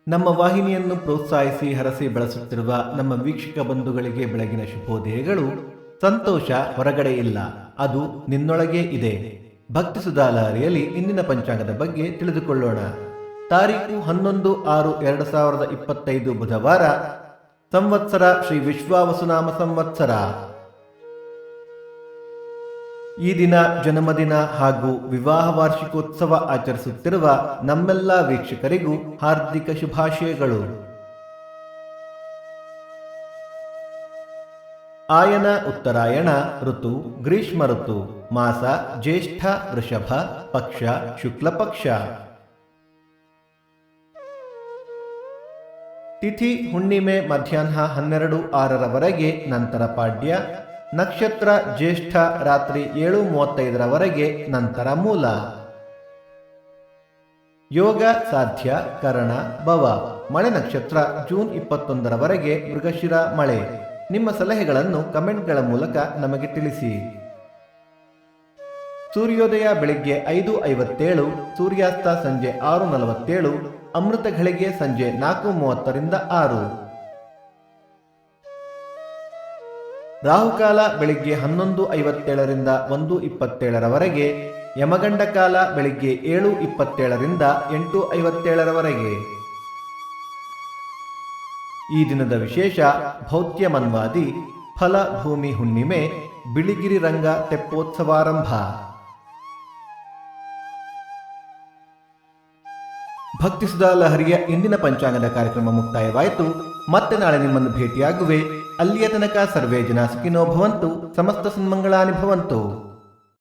ನಮ್ಮ ವಾಹಿನಿಯನ್ನು ಪ್ರೋತ್ಸಾಹಿಸಿ ಹರಸಿ ಬಳಸುತ್ತಿರುವ ನಮ್ಮ ವೀಕ್ಷಕ ಬಂಧುಗಳಿಗೆ ಬೆಳಗಿನ ಶುಭೋದಯಗಳು. ಸಂತೋಷ ಹೊರಗಡೆ ಇಲ್ಲ, ಅದು ನಿನ್ನೊಳಗೆ ಇದೆ. ಭಕ್ತಿ ಸುಧಾಲಹರಿಯಲ್ಲಿ ಇಂದಿನ ಪಂಚಾಂಗದ ಬಗ್ಗೆ ತಿಳಿದುಕೊಳ್ಳೋಣ. ತಾರೀಖು 11/6/2025 ಬುಧವಾರ. ಸಂವತ್ಸರ ಶ್ರೀ ವಿಶ್ವಾವಸುನಾಮ ಸಂವತ್ಸರ. ಈ ದಿನ ಜನ್ಮದಿನ ಹಾಗೂ ವಿವಾಹ ವಾರ್ಷಿಕೋತ್ಸವ ಆಚರಿಸುತ್ತಿರುವ ನಮ್ಮೆಲ್ಲ ವೀಕ್ಷಕರಿಗೂ ಹಾರ್ದಿಕ ಶುಭಾಶಯಗಳು. ಆಯನ ಉತ್ತರಾಯಣ ಋತು ಗ್ರೀಷ್ಮ ಋತು. ಮಾಸ ಜ್ಯೇಷ್ಠ ವೃಷಭ. ಪಕ್ಷ ಶುಕ್ಲ ಪಕ್ಷ. ತಿಥಿ ಹುಣ್ಣಿಮೆ ಮಧ್ಯಾಹ್ನ 12:06 ನಂತರ ಪಾಡ್ಯ. ನಕ್ಷತ್ರ ಜ್ಯೇಷ್ಠ ರಾತ್ರಿ 7:35 ನಂತರ ಮೂಲ. ಯೋಗ ಸಾಧ್ಯ ಕರಣ ಭವ. ಮಳೆ ನಕ್ಷತ್ರ ಜೂನ್ 21 ಮೃಗಶಿರ ಮಳೆ. ನಿಮ್ಮ ಸಲಹೆಗಳನ್ನು ಕಮೆಂಟ್ಗಳ ಮೂಲಕ ನಮಗೆ ತಿಳಿಸಿ. ಸೂರ್ಯೋದಯ ಬೆಳಿಗ್ಗೆ 5:57, ಸೂರ್ಯಾಸ್ತ ಸಂಜೆ 6:47, ಅಮೃತ ಘಳಿಗೆ ಸಂಜೆ 4:30 6. ರಾಹುಕಾಲ ಬೆಳಿಗ್ಗೆ 11:57 1:27, ಯಮಗಂಡ ಕಾಲ ಬೆಳಿಗ್ಗೆ 7:27 8:57. ಈ ದಿನದ ವಿಶೇಷ ಭೌತ್ಯ ಮನ್ವಾದಿ, ಫಲ ಭೂಮಿ ಹುಣ್ಣಿಮೆ, ಬಿಳಿಗಿರಿ ರಂಗ ತೆಪ್ಪೋತ್ಸವಾರಂಭ. ಭಕ್ತಿ ಸುಧಾ ಲಹರಿಯ ಇಂದಿನ ಪಂಚಾಂಗದ ಕಾರ್ಯಕ್ರಮ ಮುಕ್ತಾಯವಾಯಿತು. ಮತ್ತೆ ನಾಳೆ ನಿಮ್ಮನ್ನು ಭೇಟಿಯಾಗುವೆ. ಅಲ್ಲಿಯ ತನಕ ಸರ್ವೇ ಜನ ಸುಖಿನೋ ಭವಂತು, ಸಮಸ್ತ ಸನ್ಮಂಗಳಾನಿ ಭವಂತು.